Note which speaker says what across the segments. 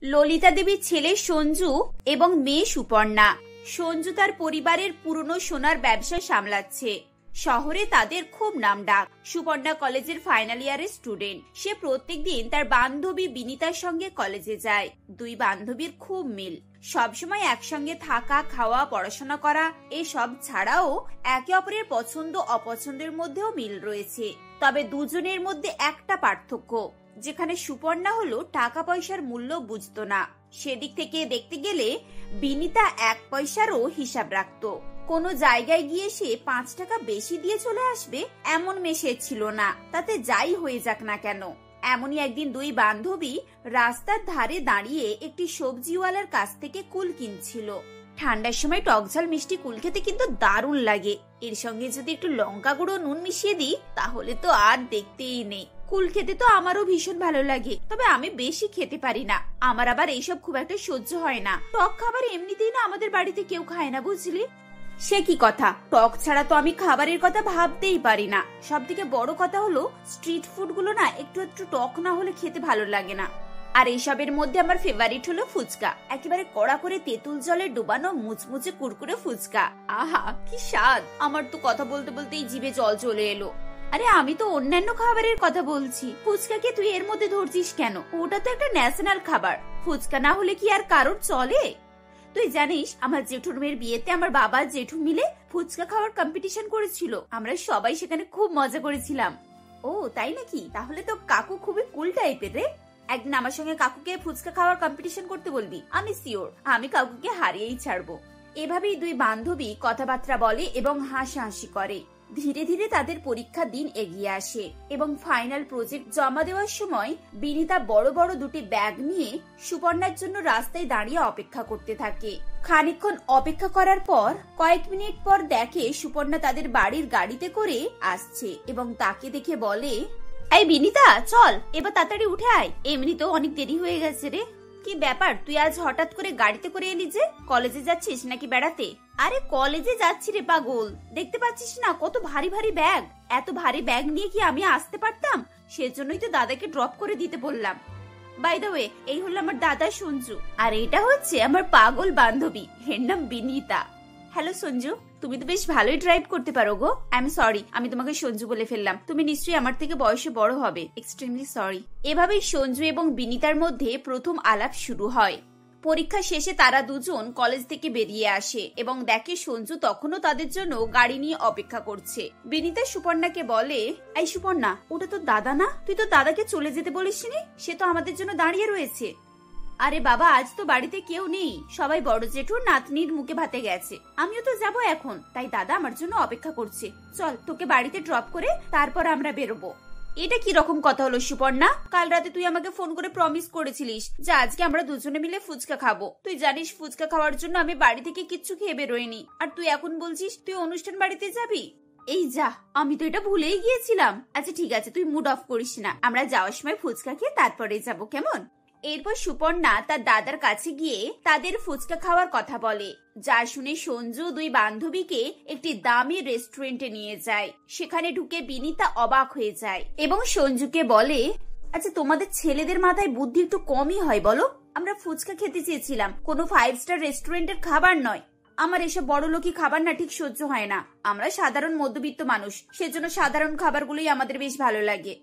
Speaker 1: ললিতা দেবীর ছেলে সঞ্জু এবং মেয়ে সুপর্ণা। সঞ্জু তার পরিবারের পুরনো সোনার ব্যবসা সামলাচ্ছে। শহরে তাদের খুব নামডাক। সুপর্ণা কলেজের ফাইনাল ইয়ারের স্টুডেন্ট। সে প্রত্যেকদিন তার বান্ধবী বিনীতার সঙ্গে কলেজে যায়। দুই বান্ধবীর খুব মিল। সবসময় একসঙ্গে থাকা, খাওয়া, পড়াশোনা করা, এসব ছাড়াও একে অপরের পছন্দ অপছন্দের মধ্যেও মিল রয়েছে। তবে দুজনের মধ্যে একটা পার্থক্য, যেখানে সুপর্ণা হলো টাকা পয়সার মূল্য বুঝতো না। সেদিক থেকে দেখতে গেলে বিনীতা 1 পয়সারও হিসাব রাখতো। কোনো জায়গায় গিয়ে সে 5 টাকা বেশি দিয়ে চলে আসবে এমন মেশে ছিল না, তাতে যাই হয়ে যাক না কেন। এমনই একদিন দুই বান্ধবী রাস্তার ধারে দাঁড়িয়ে একটি সবজিওয়ালার কাছ থেকে কুল কিনছিল। ঠান্ডার সময় টকঝাল মিষ্টি কুল খেতে কিন্তু দারুণ লাগে। এর সঙ্গে যদি একটু লঙ্কা গুঁড়ো, নুন মিশিয়ে দিই তাহলে তো আর দেখতেই নেই। কুল খেতে তো আমারও ভীষণ ভালো লাগে, তবে আমি বেশি খেতে পারি না। আমার আবার এইসব খুব একটা সহ্য হয় না। টক খাবার এমনিতেই না আমাদের বাড়িতে কেউ খায় না, বুঝলি? সে কি কথা, টক ছাড়া তো আমি খাবারের কথা ভাবতেই পারি না। সব থেকে বড় কথা হলো স্ট্রিট ফুড গুলো না একটু একটু টক না হলে খেতে ভালো লাগে না। আর এইসবের মধ্যে আমার ফেভারিট হলো ফুচকা। একেবারে কড়া করে তেঁতুল জলে ডুবানো মুচমুচে কুরকুরে ফুচকা। আহা কি স্বাদ! আমার তো কথা বলতে বলতেই জিভে জল চলে এলো। আরে আমি তো অন্যান্য খাবারের কথা বলছি, ফুচকাকে তুই এর মধ্যে ধরছিস কেন? ওটা তো একটা ন্যাশনাল খাবার। ফুচকা না হলে কি আর কারোর চলে? তুই জানিস আমার জেঠুর মেয়ের বিয়েতে আমার বাবা জেঠু মিলে ফুচকা খাওয়ার কম্পিটিশন করেছিল। আমরা সবাই সেখানে খুব মজা করেছিলাম। ও তাই নাকি? তাহলে তো কাকু খুবই কুল টাইপের রে। একদিন আমার সঙ্গে কাকুকে ফুচকা খাওয়ার কম্পিটিশন করতে বলবি, আমি সিওর আমি কাকুকে হারিয়েই ছাড়বো। এভাবেই দুই বান্ধবী কথাবার্তা বলে এবং হাসাহাসি করে। ধীরে ধীরে তাদের পরীক্ষা দিন এগিয়ে আসে এবং ফাইনাল প্রজেক্ট জমা দেওয়ার সময় বিনীতা বড় বড় দুটি ব্যাগ নিয়ে সুপর্ণার জন্য রাস্তায় দাঁড়িয়ে অপেক্ষা করতে থাকে। খানিকক্ষণ অপেক্ষা করার পর কয়েক মিনিট পর দেখে সুপর্ণা তাদের বাড়ির গাড়িতে করে আসছে এবং তাকে দেখে বলে, এই বিনীতা চল এবার তাড়াতাড়ি উঠে আয়, এমনিতেও অনেক দেরি হয়ে গেছে রে। কি ব্যাপার, তুই আজ হঠাৎ করে গাড়িতে করে এলি যে? কলেজে যাচ্ছিস নাকি বেড়াতে? আরে কলেজে যাচ্ছি রে পাগল, দেখতে পাচ্ছিস না কত ভারী ভারী ব্যাগ। এত ভারী ব্যাগ নিয়ে কি আমি আসতে পারতাম? সেজন্যই তো দাদাকে ড্রপ করে দিতে বললাম। বাই দ্য ওয়ে, এই হলো আমার দাদা সঞ্জু, আর এটা হচ্ছে আমার পাগল বান্ধবী, এর নাম বিনীতা। হ্যালো সঞ্জু, তুমি তো বেশ ভালোই ড্রাইভ করতে পারো গো। আই এম সরি, আমি তোমাকে সঞ্জু বলে ফেললাম। তুমি নিশ্চয়ই আমার থেকে বয়সে বড় হবে। Extremely sorry. এভাবেই সঞ্জু এবং বিনীতার মধ্যে প্রথম আলাপ শুরু হয়। পরীক্ষা শেষে তারা দুজন কলেজ থেকে বেরিয়ে আসে এবং দেখে সঞ্জু তখনও তাদের জন্য গাড়ি নিয়ে অপেক্ষা করছে। বিনীতা সুপর্ণাকে বলে, এই সুপর্ণা, ওটা তো দাদা না? তুই তো দাদাকে চলে যেতে বলিসনি, সে তো আমাদের জন্য দাঁড়িয়ে রয়েছে। আরে বাবা, আজ তো বাড়িতে কেউ নেই, সবাই বড় জেঠুর নাতনির মুখে ভাতে গেছে। আমিও তো যাব এখন, তাই দাদা আমার জন্য অপেক্ষা করছে। চল তোকে বাড়িতে ড্রপ করে তারপর আমরা বেরোবো। এটা কি রকম কথা হলো সুপর্ণা? কাল রাতে তুই আমাকে ফোন করে প্রমিস করেছিলিস যে আজকে আমরা দুজনে মিলে ফুচকা খাবো। তুই জানিস ফুচকা খাওয়ার জন্য আমি বাড়ি থেকে কিচ্ছু খেয়ে বেরোইনি, আর তুই এখন বলছিস তুই অনুষ্ঠান বাড়িতে যাবি? এই যা, আমি তো এটা ভুলেই গিয়েছিলাম। আচ্ছা ঠিক আছে, তুই মুড অফ করিস না, আমরা যাওয়ার সময় ফুচকা খেয়ে তারপরে যাবো, কেমন? এরপর সুপর্ণা তার দাদার কাছে গিয়ে তাদের ফুচকা খাওয়ার কথা বলে, যা শুনে সঞ্জু দুই বান্ধবীকে একটি দামি রেস্টুরেন্টে নিয়ে যায়। সেখানে ঢুকে বিনীতা অবাক হয়ে যায় এবং সঞ্জুকে বলে, আচ্ছা তোমাদের ছেলেদের মাথায় বুদ্ধি একটু কমই হয় বলো? আমরা ফুচকা খেতে চেয়েছিলাম, কোনো 5 স্টার রেস্টুরেন্টের খাবার নয়। আমার এসব বড় লোকই খাবার না ঠিক সহ্য হয় না। আমরা সাধারণ মধ্যবিত্ত মানুষ, সেজন্য সাধারণ খাবারগুলোই আমাদের বেশ ভালো লাগে।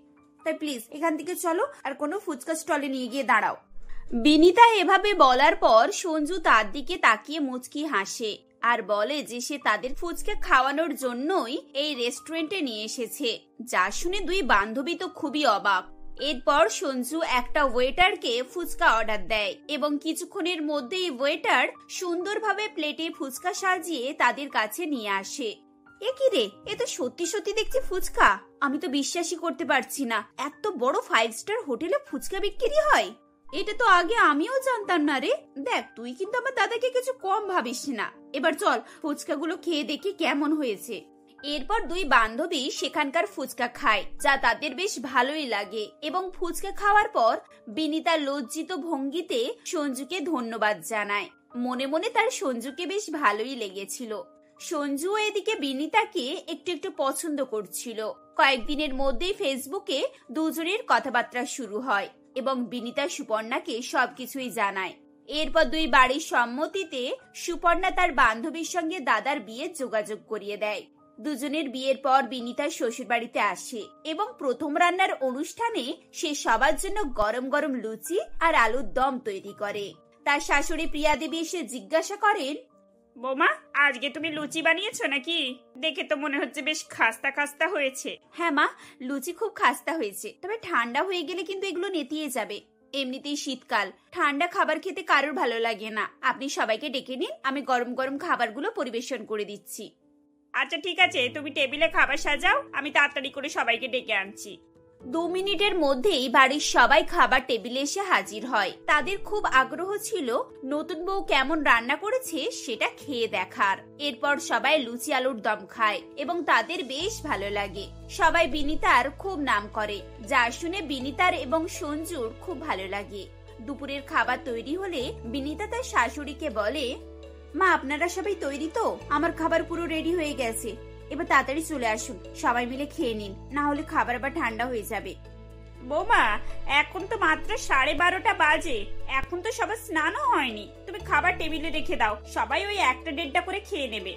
Speaker 1: তাই প্লিজ এখান থেকে চলো আর কোনো ফুচকা স্টলে নিয়ে গিয়ে দাঁড়াও। বিনীতা এভাবে বলার পর সঞ্জু তার দিকে তাকিয়ে মুচকি হাসে আর বলে যে সে তাদের ফুচকা খাওয়ানোর জন্যই এই রেস্টুরেন্টে নিয়ে এসেছে। যা শুনে দুই বান্ধবী তো খুবই অবাক। এরপর সঞ্জু একটা ওয়েটারকে ফুচকা অর্ডার দেয় এবং কিছুক্ষণের মধ্যেই ওয়েটার সুন্দরভাবে প্লেটে ফুচকা সাজিয়ে তাদের কাছে নিয়ে আসে। এ কি রে, এ তো সত্যি সত্যি দেখছি ফুচকা। আমি তো বিশ্বাসই করতে পারছি না, এত বড় 5 স্টার হোটেলে ফুচকা বিক্রি হয়। এটা তো আগে আমিও জানতাম না রে। দেখ, তুই কিন্তু আমার দাদাকে কিছু কম ভাবিস না। এবার চল ফুচকাগুলো খেয়ে দেখি কেমন হয়েছে। এরপর দুই বান্ধবী সেখানকার ফুচকা খায়, যা তাদের বেশ ভালোই লাগে এবং ফুচকা খাওয়ার পর বিনীতা লজ্জিত ভঙ্গিতে সঞ্জুকে ধন্যবাদ জানায়। মনে মনে তার সঞ্জুকে বেশ ভালোই লেগেছিল। সঞ্জু এদিকে বিনীতাকে একটু একটু পছন্দ করছিল। কয়েকদিনের মধ্যেই ফেসবুকে দুজনের কথাবার্তা শুরু হয় এবং বিনিতা সুপর্ণাকে সবকিছুই জানায়। এরপর দুই বাড়ির সম্মতিতে সুপর্ণা তার বান্ধবীর সঙ্গে দাদার বিয়ের যোগাযোগ করিয়ে দেয়। দুজনের বিয়ের পর বিনিতা শ্বশুর বাড়িতে আসে এবং প্রথম রান্নার অনুষ্ঠানে সে সবার জন্য গরম গরম লুচি আর আলুর দম তৈরি করে। তার শাশুড়ি প্রিয়া দেবী এসে জিজ্ঞাসা করেন,
Speaker 2: বৌমা, আজকে তুমি লুচি বানিয়েছো নাকি? দেখে তো মনে হচ্ছে বেশ খাস্তা খাস্তা হয়েছে।
Speaker 1: হ্যাঁ মা, লুচি খুব খাস্তা হয়েছে, তবে ঠান্ডা হয়ে গেলে কিন্তু এগুলো নেতিয়ে যাবে। এমনিতেই শীতকাল, ঠান্ডা খাবার খেতে কারোর ভালো লাগে না। আপনি সবাইকে ডেকে নিন, আমি গরম গরম খাবারগুলো পরিবেশন করে দিচ্ছি।
Speaker 2: আচ্ছা ঠিক আছে, তুমি টেবিলে খাবার সাজাও, আমি তাড়াতাড়ি করে সবাইকে ডেকে আনছি।
Speaker 1: 2 মিনিটের মধ্যেই বাড়ির সবাই খাবার টেবিলে এসে হাজির হয়। তাদের খুব আগ্রহ ছিল নতুন বউ কেমন রান্না করেছে সেটা খেয়ে দেখার। এরপর সবাই লুচি আলুর দম খায় এবং তাদের বেশ ভালো লাগে। সবাই বিনিতার খুব নাম করে, যা শুনে বিনিতার এবং সঞ্জুর খুব ভালো লাগে। দুপুরের খাবার তৈরি হলে বিনিতা তার শাশুড়িকে বলে, মা আপনারা সবাই তৈরি তো? আমার খাবার পুরো রেডি হয়ে গেছে, এবার তাড়াতাড়ি চলে আসুন, সবাই মিলে খেয়ে নিন, না হলে খাবার আবার ঠান্ডা হয়ে যাবে।
Speaker 2: বৌমা, এখন তো মাত্র 12:30 বাজে, এখন তো সবার স্নানও হয়নি। তুমি খাবার টেবিলে রেখে দাও, সবাই ওই 1টা-1:30 করে খেয়ে নেবে।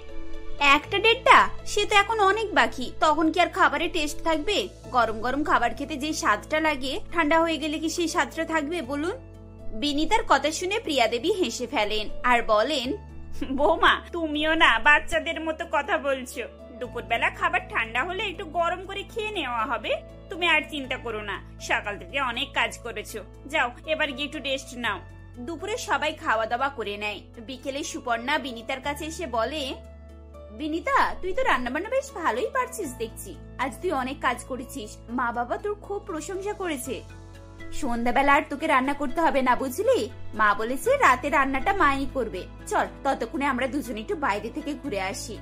Speaker 1: 1টা-1:30? সে তো এখন অনেক বাকি, তখন কি আর খাবারের টেস্ট থাকবে? গরম গরম খাবার খেতে যে স্বাদটা লাগে, ঠান্ডা হয়ে গেলে কি সেই স্বাদটা থাকবে বলুন? বিনিতার কথা শুনে প্রিয়া দেবী হেসে ফেলেন আর বলেন,
Speaker 2: বৌমা, তুমিও না বাচ্চাদের মতো কথা বলছো। দুপুরবেলা খাবার ঠান্ডা হলে একটু গরম করে খেয়ে নেওয়া হবে। তুমি আর চিন্তা করো না, সকাল থেকে অনেক কাজ করেছো। যাও, এবার গিয়ে একটু রেস্ট নাও।
Speaker 1: দুপুরে সবাই খাওয়া দাওয়া করে নেয়। বিকেলে সুপর্ণা বিনিতার কাছে এসে বলে, বিনিতা, তুই তো রান্না বান্না বেশ ভালোই পারছিস দেখছি। আজ তুই অনেক কাজ করেছিস, মা বাবা তোর খুব প্রশংসা করেছে। সন্ধ্যাবেলা আর তোকে রান্না করতে হবে না, বুঝলি? মা বলেছে রাতে রান্নাটা মাই করবে। চল, ততক্ষণে আমরা দুজনে একটু বাইরে থেকে ঘুরে আসি।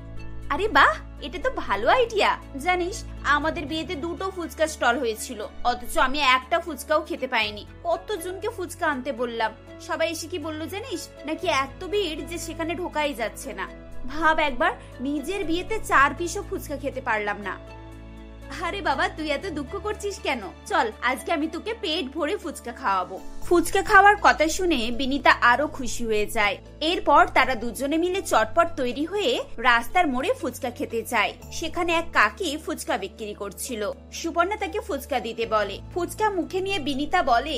Speaker 1: আরে বাহ, এটা তো ভালো আইডিয়া। জানিস, আমাদের বিয়েতে 2টো ফুচকা স্টল হয়েছিল, অথচ আমি একটা ফুচকাও খেতে পাইনি। কতজনকে ফুচকা আনতে বললাম, সবাই এসে কি বললো জানিস? নাকি এত ভিড় যে সেখানে ঢোকাই যাচ্ছে না। ভাব একবার, নিজের বিয়েতে 4 পিসও ফুচকা খেতে পারলাম না। আরে বাবা, তুই এত দুঃখ করছিস কেন? চল, আজকে আমি তোকে পেট ভরে ফুচকা খাওয়াবো। ফুচকা খাওয়ার কথা শুনে বিনিতা আরো খুশি হয়ে যায়। এরপর তারা দুজনে মিলে চটপট তৈরি হয়ে রাস্তার মোড়ে ফুচকা খেতে যায়। সেখানে এক কাকি ফুচকা বিক্রি করছিল। সুপর্ণা তাকে ফুচকা দিতে বলে। ফুচকা মুখে নিয়ে বিনিতা বলে,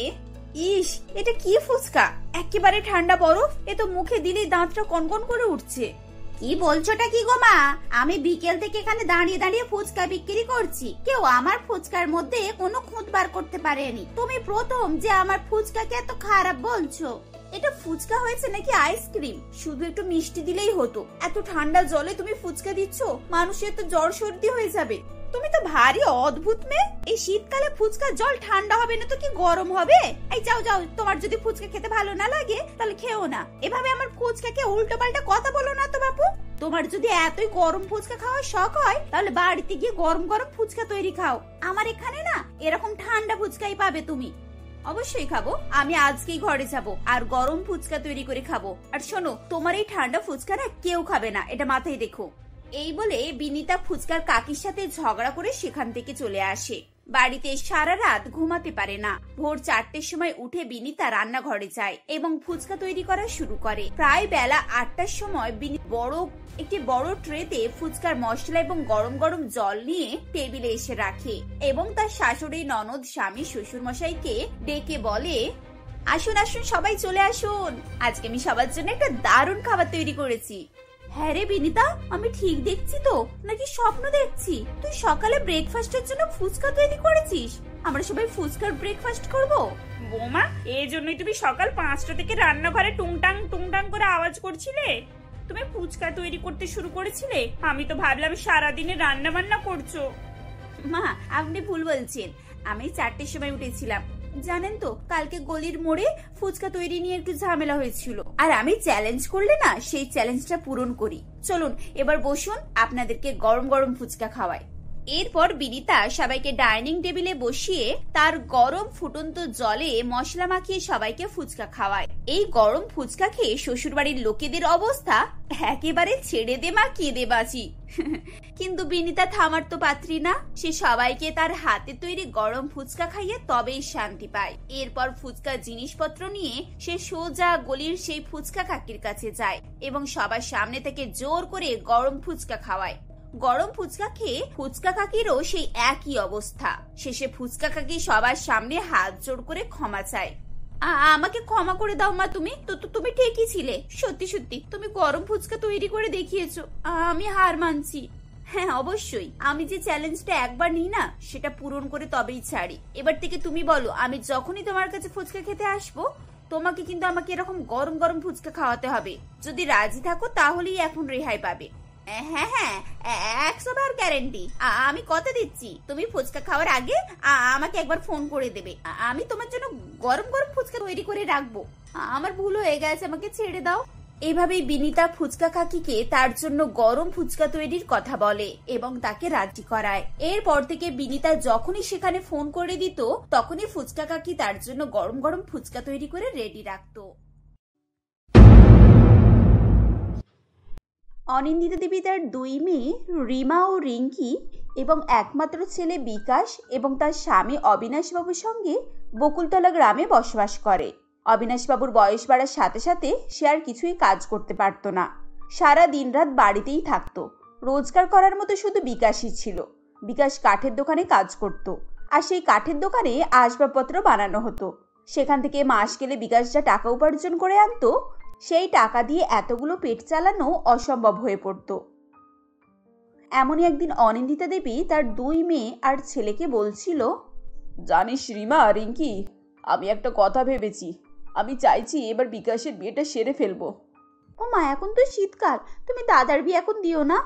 Speaker 1: ইস, এটা কি ফুচকা? একেবারে ঠান্ডা বরফ, এ তো মুখে দিলেই দাঁতটা কনকন করে উঠছে। কি বলছোটা কি গো মা? আমি বিকেল থেকে এখানে দাঁড়িয়ে দাঁড়িয়ে ফুচকা বিক্রি করছি, কেউ আমার ফুচকার মধ্যে কোনো খুঁত বার করতে পারেনি। তুমি প্রথম যে আমার ফুচকাকে এত খারাপ বলছো। এটা ফুচকা হয়েছে নাকি আইসক্রিম? শুধু একটু মিষ্টি দিলেই হতো, এত ঠান্ডা জলে তুমি ফুচকা দিচ্ছ, মানুষের তো জ্বর সর্দি হয়ে যাবে। তুমি তো ভারী অদ্ভুত মেয়ে। এই শীতকালে ফুচকা জল ঠান্ডা হবে না তো কি গরম হবে? এই যাও যাও, তোমার যদি ফুচকা খেতে ভালো না লাগে তাহলে খেও না। এভাবে আমার ফুচকাকে উল্টো পাল্টা কথা বলো না তো বাপু। তোমার যদি এতই গরম ফুচকা খাওয়ার শখ হয় তাহলে বাড়িতে গিয়ে গরম গরম ফুচকা তৈরি খাও। আমার এখানে না এরকম ঠান্ডা ফুচকাই পাবে তুমি। অবশ্যই খাবো, আমি আজকেই ঘরে যাব আর গরম ফুচকা তৈরি করে খাবো। আর শোনো, তোমার এই ঠান্ডা ফুচকা না কেউ খাবে না, এটা মাথায় রেখো। এই বলে বিনিতা ফুচকার কাকির সাথে ঝগড়া করে সেখান থেকে চলে আসে। বাড়িতে সারা রাত ঘুমাতে পারে না। ভোর 4টের সময় উঠে বিনিতা রান্নাঘরে যায় এবং ফুচকা তৈরি করা শুরু করে। প্রায় বেলা 8টার সময় একটি বড় ট্রেতে ফুচকার মশলা এবং গরম গরম জল নিয়ে টেবিলে এসে রাখে এবং তার শাশুড়ি, ননদ, স্বামী, শ্বশুর মশাইকে ডেকে বলে, আসুন আসুন সবাই চলে আসুন, আজকে আমি সবার জন্য একটা দারুণ খাবার তৈরি করেছি। হ্যাঁ রে বিনিতা, আমি ঠিক দেখছি তো নাকি স্বপ্ন দেখছি? তুই সকালে ব্রেকফাস্টের জন্য ফুচকা তৈরি করেছিস? আমরা সবাই ফুচকার ব্রেকফাস্ট করব।
Speaker 2: বৌমা, এই জন্যই তুমি সকাল 5টা থেকে রান্নাঘরে টুংটাং টুংটাং করে আওয়াজ করছিলে? তুমি ফুচকা তৈরি করতে শুরু করেছিলে? আমি তো ভাবলাম সারাদিনে রান্না বান্না করছো।
Speaker 1: মা, আপনি ভুল বলছেন। আমি 4টের সময় উঠেছিলাম। জানেন তো, কালকে গলির মোড়ে ফুচকা তৈরি নিয়ে একটু ঝামেলা হয়েছিল, আর আমি চ্যালেঞ্জ করলে না সেই চ্যালেঞ্জটা পূরণ করি। চলুন এবার বসুন, আপনাদেরকে গরম গরম ফুচকা খাওয়াই। এরপর বিনিতা সবাইকে ডাইনিং টেবিলে বসিয়ে তার গরম ফুটন্ত জলে মশলা মাখিয়ে সবাইকে ফুচকা খাওয়ায়। এই গরম ফুচকা খেয়ে শ্বশুরবাড়ির লোকেদের অবস্থা একেবারে ছেড়ে দে মা, কেঁদে বাঁচি। কিন্তু বিনিতা থামার তো পাত্রী না, সে সবাইকে তার হাতে তৈরি গরম ফুচকা খাইয়ে তবেই শান্তি পায়। এরপর ফুচকা জিনিসপত্র নিয়ে সে সোজা গলির সেই ফুচকা কাকির কাছে যায় এবং সবার সামনে থেকে জোর করে গরম ফুচকা খাওয়ায়। গরম ফুচকা খেয়ে ফুচকা কাকিরও সেই একই অবস্থা। শেষে ফুচকা কাকি সবার সামনে হাত জোড় করে ক্ষমা চায়। আমাকে ক্ষমা করে দাও মা, তুমি ঠিকই ছিলে। সত্যি সত্যি তুমি গরম ফুচকা তৈরি করে দেখিয়েছো, আমি হার মানছি। হ্যাঁ অবশ্যই, আমি যে চ্যালেঞ্জটা একবার নিই না সেটা পূরণ করে তবেই ছাড়ি। এবার থেকে তুমি বলো, আমি যখনই তোমার কাছে ফুচকা খেতে আসবো তোমাকে কিন্তু আমাকে এরকম গরম গরম ফুচকা খাওয়াতে হবে। যদি রাজি থাকো তাহলেই এখন রেহাই পাবে। হ্যাঁ হ্যাঁ, 100 বার গ্যারেন্টি। আমি কথা দিচ্ছি, তুমি ফুচকা খাওয়ার আগে আমাকে একবার ফোন করে দেবে। আমি তোমার জন্য গরম গরম ফুচকা তৈরি করে রাখবো। আমার ভুল হয়ে গেছে, আমাকে ছেড়ে দাও। এভাবেই বিনিতা ফুচকা কাকিকে তার জন্য গরম ফুচকা তৈরির কথা বলে এবং তাকে রাজি করায়। এরপর থেকে বিনিতা যখনই সেখানে ফোন করে দিত তখনই ফুচকা কাকি তার জন্য গরম গরম ফুচকা তৈরি করে রেডি রাখতো। অনিন্দিতা দেবী তার 2 মেয়ে রিমা ও রিঙ্কি এবং একমাত্র ছেলে বিকাশ এবং তার স্বামী অবিনাশবাবুর সঙ্গে বকুলতলা গ্রামে বসবাস করে। অবিনাশবাবুর বয়স বাড়ার সাথে সাথে সে আর কিছুই কাজ করতে পারত না। সারা দিন রাত বাড়িতেই থাকতো। রোজগার করার মতো শুধু বিকাশই ছিল। বিকাশ কাঠের দোকানে কাজ করত, আর সেই কাঠের দোকানে আসবাবপত্র বানানো হতো। সেখান থেকে মাস গেলে বিকাশ যা টাকা উপার্জন করে আনতো সেই টাকা দিয়ে এতগুলো পেট চালানো অসম্ভব হয়ে পড়ত। এমনই একদিন অনিন্দিতা দেবী তার 2 মেয়ে আর ছেলেকে বলছিল, জানিস রিমা, রিঙ্কি, আমি একটা কথা ভেবেছি। আমি চাইছি এবার বিকাশের বিয়েটা সেরে ফেলবো। ও মা, এখন তো শীতকাল, তুমি দাদার বিয়ে এখন দিও না।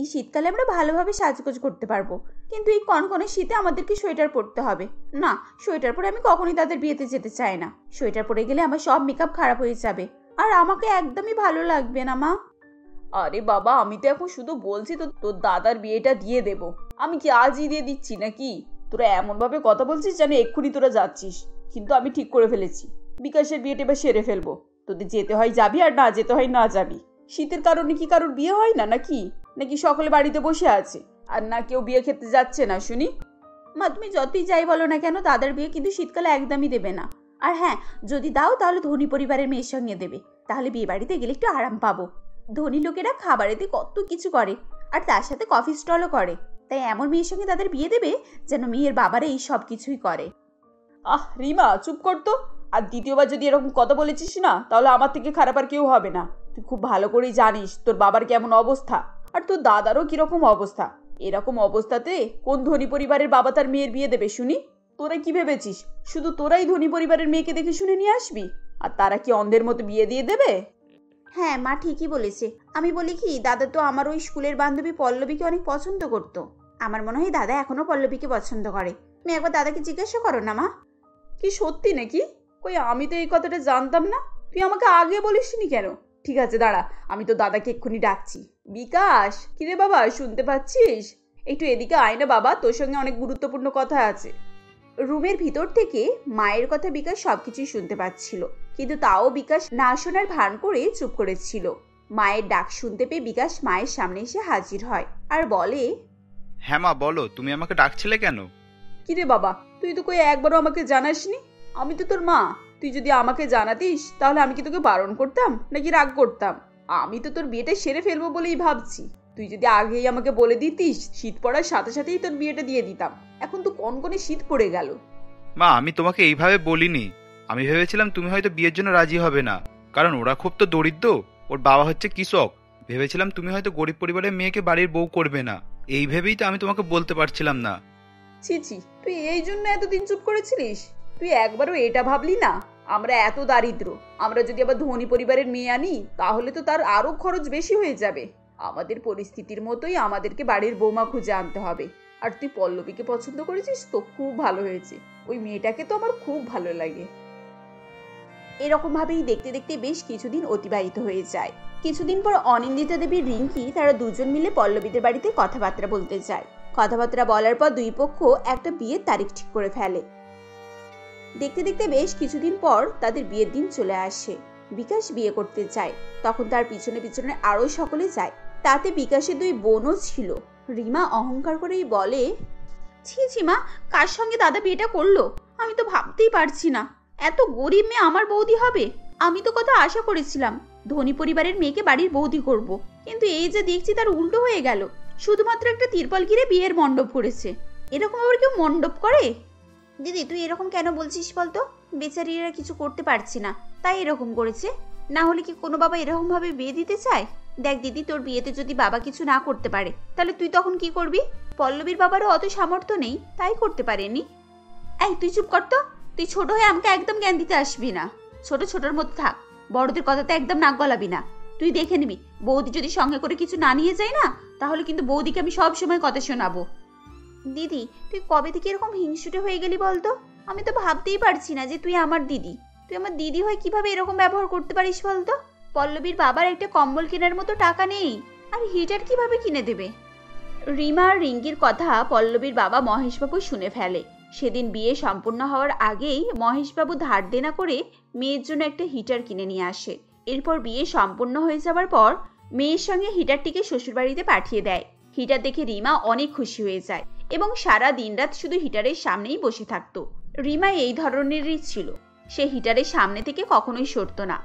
Speaker 1: এই শীতকালে আমরা ভালোভাবে সাজগোজ করতে পারবো, কিন্তু এই কনকনে শীতে আমাদেরকে সোয়েটার পরতে হবে। না, সোয়েটার পরে আমি কখনোই দাদার বিয়েতে যেতে চাই না। সোয়েটার পরে গেলে আমার সব মেকআপ খারাপ হয়ে যাবে, আর আমাকে একদমই ভালো লাগবে না মা। আরে বাবা, আমি তো এখন শুধু বলছি তো তোর দাদার বিয়েটা দিয়ে দেব। আমি কি আজই দিয়ে দিচ্ছি নাকি? তোরা এমন ভাবে কথা বলছিস যেন এক্ষুনি তোরা যাচ্ছিস। কিন্তু আমি ঠিক করে ফেলেছি, বিকাশের বিয়েটা এবার সেরে ফেলবো। তোদের যেতে হয় যাবি, আর না যেতে হয় না যাবি। শীতের কারণে কি কারোর বিয়ে হয় না নাকি? নাকি সকলে বাড়িতে বসে আছে আর না কেউ বিয়ে খেতে যাচ্ছে না শুনি? মা, তুমি যতই যাই বলো না কেন, দাদার বিয়ে কিন্তু শীতকালে একদমই দেবে না। আর হ্যাঁ, যদি দাও তাহলে ধনী পরিবারের মেয়ের সঙ্গে দেবে, তাহলে বিয়ে বাড়িতে গেলে একটু আরাম পাবো। ধনী লোকেরা খাবারেতে কত কিছু করে, আর তার সাথে কফি স্টলও করে। তাই এমন মেয়ের সঙ্গে তাদের বিয়ে দেবে যেন মেয়ের বাবারা এই সব কিছুই করে। আহ রিমা, চুপ করতো। আর দ্বিতীয়বার যদি এরকম কথা বলেছিস না, তাহলে আমার থেকে খারাপ আর কেউ হবে না। তুই খুব ভালো করেই জানিস তোর বাবার কেমন অবস্থা, আর তোর দাদারও কিরকম অবস্থা। এরকম অবস্থাতে কোন ধনী পরিবারের বাবা তার মেয়ের বিয়ে দেবে শুনি? তোরা কি ভেবেছিস শুধু তোরাই ধনী পরিবারের মেয়েকে দেখে শুনে নিয়ে আসবি, আর তারা কি অন্ধের মতো বিয়ে দিয়ে দেবে? হ্যাঁ মা, ঠিকই বলেছে। আমি বলি কি, দাদা তো আমার ওই স্কুলের বান্ধবী পল্লবীকে অনেক পছন্দ করতো। আমার মনে হয় দাদা এখনো পল্লবীকে পছন্দ করে। তুমি একবার দাদাকে জিজ্ঞাসা করো না মা। কি সত্যি নাকি? কই, আমি তো এই কথাটা জানতাম না। তুই আমাকে আগে বলিসনি কেন? ঠিক আছে দাঁড়া, আমি তো দাদাকে এক্ষুনি ডাকছি। বিকাশ, কিরে বাবা, শুনতে পাচ্ছিস? একটু এদিকে আয় না বাবা, তোর সঙ্গে অনেক গুরুত্বপূর্ণ কথা আছে। রুমের ভিতর থেকে মায়ের কথা বিকাশ সবকিছুই শুনতে পাচ্ছিল, কিন্তু তাও বিকাশ না শোনার ভান করে চুপ করেছিল। মায়ের ডাক শুনতে পেয়ে বিকাশ মায়ের সামনে এসে হাজির হয় আর বলে,
Speaker 3: হ্যাঁ মা, বলো, তুমি আমাকে ডাকছিলে কেন?
Speaker 4: কিরে বাবা, তুই তো কই একবারও আমাকে জানাসনি। আমি তো তোর মা, তুই যদি আমাকে জানাতিস তাহলে আমি কি তোকে বারণ করতাম নাকি রাগ করতাম? আমি তো তোর বিয়েটা সেরে ফেলবো বলেই ভাবছি। তুই যদি আগেই আমাকে বলে দিতিস, শীত পড়ার সাথে সাথেই তোর বিয়েটা দিয়ে দিতাম। এখন তো কনকনে শীত পড়ে গেল।
Speaker 3: মা, আমি তোমাকে এইভাবে বলিনি। আমি ভেবেছিলাম তুমি হয়তো বিয়ের জন্য রাজি হবে না, কারণ ওরা খুব তো দরিদ্র, ওর বাবা হচ্ছে কৃষক। ভেবেছিলাম তুমি হয়তো গরিব পরিবারের মেয়েকে বাড়ির বউ করবে না। এই ভেবেই তো আমি তোমাকে বলতে পারছিলাম না।
Speaker 4: ছি ছি, তুই এই জন্য এতদিন চুপ করেছিলিস? তুই একবারও এটা ভাবলি না আমরা এত দারিদ্র, আমরা যদি আবার ধনী পরিবারের মেয়ে আনি তাহলে তো তার আরো খরচ বেশি হয়ে যাবে। আমাদের পরিস্থিতির মতোই আমাদেরকে বাড়ির বৌমা খুঁজে আনতে হবে। আর তুই পল্লবীকে পছন্দ করেছিস তো, খুব ভালো হয়েছে। ওই মেয়েটাকে তো আমার খুব ভালো লাগে। এরকম ভাবেই দেখতে দেখতে বেশ কিছুদিন অতিবাহিত হয়ে যায়। কিছুদিন পর অনিন্দিতা দেবী রিঙ্কি তারা দুজন মিলে পল্লবীদের বাড়িতে কথাবার্তা বলতে যায়।
Speaker 1: কথাবার্তা বলার পর দুই পক্ষ একটা বিয়ের তারিখ ঠিক করে ফেলে। দেখতে দেখতে বেশ কিছুদিন পর তাদের বিয়ের দিন চলে আসে। বিকাশ বিয়ে করতে চায়, তখন তার পিছনে পিছনে আরো সকলে যায়। তাতে বিকাশের দুই বোনও ছিল। রিমা অহংকার করেই বলে, ছি ছি মা, কার সঙ্গে দাদা বিয়েটা করলো? আমি তো ভাবতেই পারছি না, এত গরিব মেয়ে আমার বৌদি হবে। আমি তো কত আশা করেছিলাম ধনী পরিবারের মেয়েকে বাড়ির বৌদি করব, কিন্তু এই যে দেখছি তার উল্টো হয়ে গেল। শুধুমাত্র একটা তিরপল ঘিরে বিয়ের মণ্ডপ করেছে। এরকম আবার কেউ মণ্ডপ করে? দিদি, তুই এরকম কেন বলছিস বলতো? বেচারিরা কিছু করতে পারছে না তাই এরকম করেছে, না হলে কি কোনো বাবা এরকম ভাবে বিয়ে দিতে চায়? দেখ দিদি, তোর বিয়েতে যদি বাবা কিছু না করতে পারে তাহলে তুই তখন কি করবি? পল্লবীর বাবারও অত সামর্থ্য নেই, তাই করতে পারেনি। এই তুই চুপ কর তো, তুই ছোট হয়ে আমাকে একদম জ্ঞান দিতে আসবি না। ছোট ছোটর মধ্যে থাক, বড়দের কথাতে একদম নাক গলাবি না। তুই দেখে নিবি, বৌদি যদি সঙ্গে করে কিছু না নিয়ে যায় না, তাহলে কিন্তু বৌদিকে আমি সব সময় কথা শোনাবো। দিদি, তুই কবে থেকে এরকম হিংসুটে হয়ে গেলি বলতো? আমি তো ভাবতেই পারছি না যে তুই আমার দিদি। তুই আমার দিদি হয়ে কিভাবে এরকম ব্যবহার করতে পারিস বলতো? পল্লবীর বাবার একটা কম্বল কেনার মতো টাকা নেই, আর হিটার কিভাবে কিনে দেবে? রিমা আর রিঙ্কির কথা পল্লবীর বাবা মহেশবাবু শুনে ফেলে। সেদিন বিয়ে সম্পূর্ণ হওয়ার আগেই মহেশবাবু ধার দেনা করে মেয়ের জন্য একটা হিটার কিনে নিয়ে আসে। এরপর বিয়ে সম্পূর্ণ হয়ে যাওয়ার পর মেয়ের সঙ্গে হিটারটিকে শ্বশুরবাড়িতে পাঠিয়ে দেয়। হিটার দেখে রিমা অনেক খুশি হয়ে যায় এবং সারা দিনরাত শুধু হিটারের সামনেই বসে থাকতো। রিমা এই ধরনেরই ছিল, সে হিটারের সামনে থেকে কখনোই সরত না।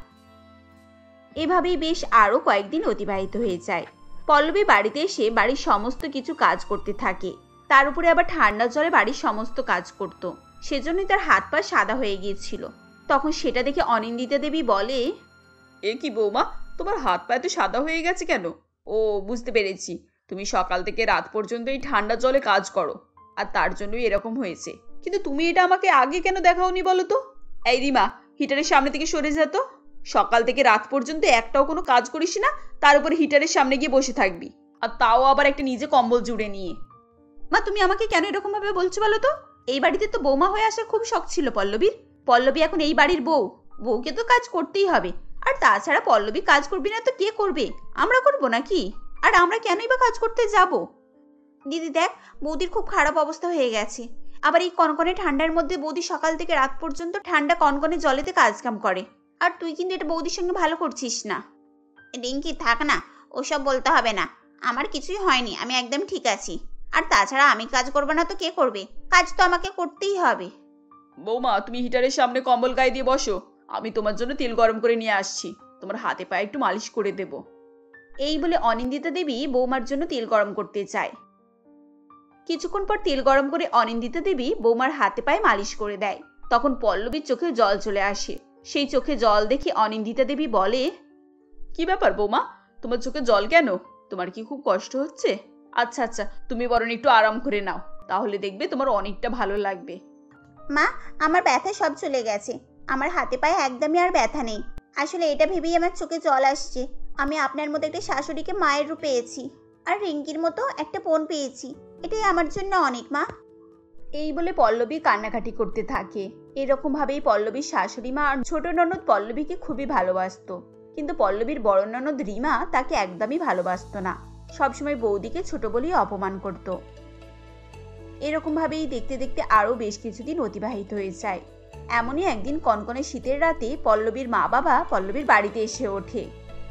Speaker 1: এভাবেই বেশ আরো কয়েকদিন অতিবাহিত হয়ে যায়। পল্লবী বাড়িতে এসে বাড়ির সমস্ত কিছু কাজ করতে থাকে, তার উপরে আবার ঠান্ডা জলে বাড়ির সমস্ত কাজ করত, সেজন্যই তার হাত পা সাদা হয়ে গিয়েছিল। তখন সেটা দেখে অনিন্দিতা দেবী বলে,
Speaker 4: এ কি বৌমা, তোমার হাত পা এত সাদা হয়ে গেছে কেন? ও, বুঝতে পেরেছি, তুমি সকাল থেকে রাত পর্যন্ত এই ঠান্ডা জলে কাজ করো আর তার জন্যই এরকম হয়েছে। কিন্তু তুমি এটা আমাকে আগে কেন দেখাওনি বলো তো? এই রিমা, হিটারের সামনে থেকে সরে যেত। সকাল থেকে রাত পর্যন্ত একটাও কোনো কাজ করিস না, তার উপর হিটারের সামনে গিয়ে বসে থাকবি, আর তাও আবার একটা নিজে কম্বল জুড়ে নিয়ে।
Speaker 1: মা, তুমি আমাকে কেন এরকম ভাবে বলছো বলো তো? এই বাড়িতে তো বৌমা হয়ে আসার খুব শখ ছিল পল্লবীর। পল্লবী এখন এই বাড়ির বউ, বউকে তো কাজ করতেই হবে। আর তাছাড়া পল্লবী কাজ করবি না তো কে করবে? আমরা করবো নাকি? আর আমরা কেনই বা কাজ করতে যাব? দিদি দেখ, বৌদির খুব খারাপ অবস্থা হয়ে গেছে। আবার এই কনকনে ঠান্ডার মধ্যে বৌদি সকাল থেকে রাত পর্যন্ত ঠান্ডা কনকনে জলেতে কাজ কাম করে, আর তুই কিন্তু এটা বৌদির সঙ্গে ভালো করছিস না। রিঙ্কি, থাক না, ওসব বলতে হবে না। আমার কিছুই হয়নি, আমি একদম ঠিক আছি। আর তাছাড়া আমি কাজ করবো না তো কে করবে? কাজ তো আমাকে করতেই হবে।
Speaker 4: বৌমা, তুমি হিটারের সামনে কম্বল গায়ে দিয়ে বসো, আমি তোমার জন্য তেল গরম করে নিয়ে আসছি, তোমার হাতে পায়ে একটু মালিশ করে দেব।
Speaker 1: এই বলে অনিন্দিতা দেবী বৌমার জন্য তেল গরম করতে চায়। কিছুক্ষণ পর তেল গরম করে অনিন্দিতা দেবী বৌমার হাতে পায়ে মালিশ করে দেয়। তখন পল্লবীর চোখে জল চলে আসে। সেই চোখে জল দেখে অনিন্দিতা দেবী বলে,
Speaker 4: কি ব্যাপার বৌমা, তোমার চোখে জল কেন? তোমার কি খুব কষ্ট হচ্ছে? আচ্ছা আচ্ছা, তুমি বরং একটু আরাম করে নাও, তাহলে দেখবে তোমার অনেকটা ভালো লাগবে।
Speaker 5: মা, আমার ব্যথা সব চলে গেছে। আমার হাতে পায়ে একদমই আর ব্যথা নেই। আসলে এটা ভেবেই আমার চোখে জল আসছে। আমি আপনার মতো একটা শাশুড়িকে মায়ের রূপে পেয়েছি, আর রিঙ্কির মতো একটা বোন পেয়েছি। এটাই আমার জন্য অনেক মা।
Speaker 1: এই বলে পল্লবী কান্নাকাটি করতে থাকে। এরকম ভাবেই পল্লবীর শাশুড়ি মা আর ছোট ননদ পল্লবীকে খুবই ভালোবাসতো, কিন্তু পল্লবীর বড় ননদ রিমা তাকে একদমই ভালোবাসতো না। সবসময় বৌদিকে ছোট বলেই অপমান করত। এরকম ভাবেই দেখতে দেখতে আরো বেশ কিছুদিন অতিবাহিত হয়ে যায়। এমনই একদিন কনকনে শীতের রাতে পল্লবীর মা বাবা পল্লবীর বাড়িতে এসে ওঠে।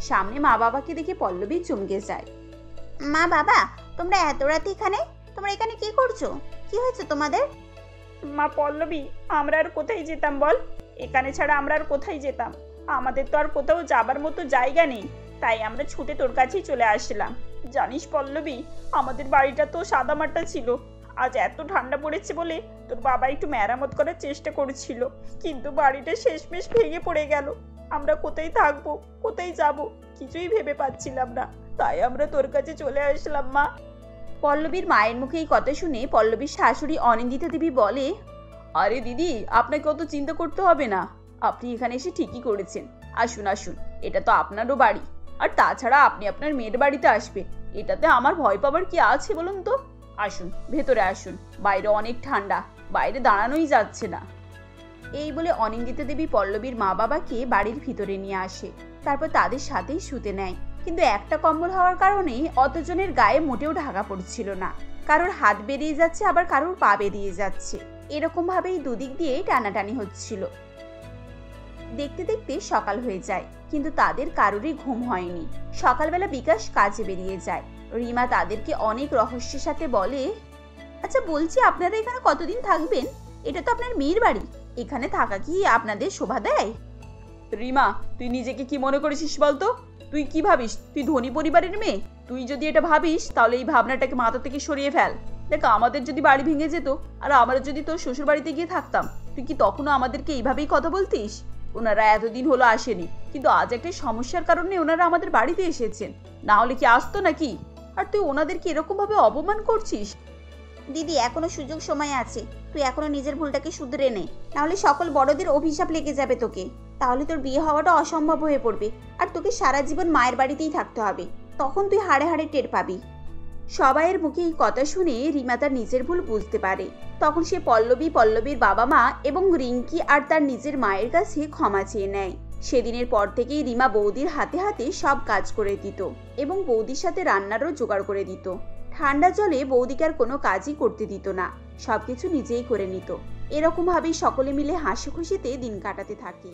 Speaker 1: সামনে মা বাবাকে দেখে পল্লবী চমকে যায়।
Speaker 5: মা, বাবা, তোমরা এত রাতে এখানে? তোমরা এখানে কি করছো? কি হয়েছে তোমাদের?
Speaker 2: মা পল্লবী, আমরা আর কোথায় যেতাম বল? এখানে ছাড়া আমরা আর কোথায় যেতাম? আমাদের তো আর কোথাও যাবার মতো জায়গা নেই, তাই আমরা ছুটে তোর কাছেই চলে আসলাম। জানিস পল্লবী, আমাদের বাড়িটা তো সাদামাটা ছিল। আজ এত ঠান্ডা পড়েছে বলে তোর বাবা একটু মেরামত করার চেষ্টা করেছিল, কিন্তু বাড়িটা শেষমেশ ভেঙে পড়ে গেল। আমরা কোথায় থাকবো, কোথায় যাব, কিছুই ভেবে পাচ্ছিলাম না, তাই আমরা তোর কাছে চলে আসলাম মা।
Speaker 1: পল্লবীর মায়ের মুখে এই কথা শুনে পল্লবীর শাশুড়ি অনিন্দিতা দেবী বলে,
Speaker 4: আরে দিদি, আপনাকে অত চিন্তা করতে হবে না, আপনি এখানে এসে ঠিকই করেছেন। আসুন আসুন, এটা তো আপনারও বাড়ি, আর তাছাড়া আপনি আপনার মেয়ের বাড়িতে আসবে, এটাতে আমার ভয় পাবার কি আছে বলুন তো? আসুন, ভেতরে আসুন, বাইরে অনেক ঠান্ডা, বাইরে দাঁড়ানোই যাচ্ছে না।
Speaker 1: এই বলে অনিন্দিতা দেবী পল্লবীর মা বাবাকে বাড়ির ভিতরে নিয়ে আসে, তারপর তাদের সাথেই শুতে নেয়। কিন্তু একটা কম্বল হওয়ার কারণে অতজনের গায়ে মোটেও ঢাকা পড়ছিল না। কারোর হাত বেরিয়ে যাচ্ছে, আবার কারোর পা বেরিয়ে যাচ্ছে। এরকম ভাবেই দুদিক দিয়ে টানাটানি হচ্ছিল। দেখতে দেখতে সকাল হয়ে যায়, কিন্তু তাদের কারোরই ঘুম হয়নি। সকালবেলা বিকাশ কাজে বেরিয়ে যায়। রিমা তাদেরকে অনেক রহস্যের সাথে বলে, আচ্ছা বলছি, আপনারা এখানে কতদিন থাকবেন? এটা তো আপনার মেয়ের বাড়ি, এখানে থাকা কি আপনাদের শোভা দেয়?
Speaker 4: রিমা, তুই নিজেকে কি মনে করেছিস বলতো? তুই কি ভাবিস তুই ধনী পরিবারের মেয়ে? তুই যদি এটা ভাবিস তাহলে এই ভাবনাটাকে মাথা থেকে সরিয়ে ফেল। দেখ, আমাদের যদি বাড়ি ভেঙে যেত আর আমরা যদি তোর শ্বশুর বাড়িতে গিয়ে থাকতাম, তুই কি তখনও আমাদেরকে এইভাবেই কথা বলতিস? ওনারা এতদিন হলো আসেনি, কিন্তু আজ একটা সমস্যার কারণে ওনারা আমাদের বাড়িতে এসেছেন, না হলে কি আসতো নাকি? আর তুই ওনাদেরকে এরকম ভাবে অপমান করছিস।
Speaker 5: দিদি, এখনো সুযোগ সময় আছে। তুই এখনো নিজের ভুলটাকে শুধরে নে, নাহলে সকল বড়দের অভিশাপ লেগে যাবে তোকে। তাহলে তোর বিয়ে হওয়াটা অসম্ভব হয়ে পড়বে, আর তোকে সারা জীবন মায়ের বাড়িতেই থাকতে হবে। তখন তুই হাড়ে হাড়ে টের পাবি।
Speaker 1: সবাইয়ের মুখে এই কথা শুনে রিমা তার নিজের ভুল বুঝতে পারে। তখন সে পল্লবীর বাবা মা এবং রিঙ্কি আর তার নিজের মায়ের কাছে ক্ষমা চেয়ে নেয়। সেদিনের পর থেকেই রিমা বৌদির হাতে হাতে সব কাজ করে দিত এবং বৌদির সাথে রান্নারও জোগাড় করে দিত। ঠান্ডা জলে বৌদিকে আর কোনো কাজই করতে দিত না, সবকিছু নিজেই করে নিত। এরকম ভাবেই সকলে মিলে হাসি খুশিতে দিন কাটাতে থাকে।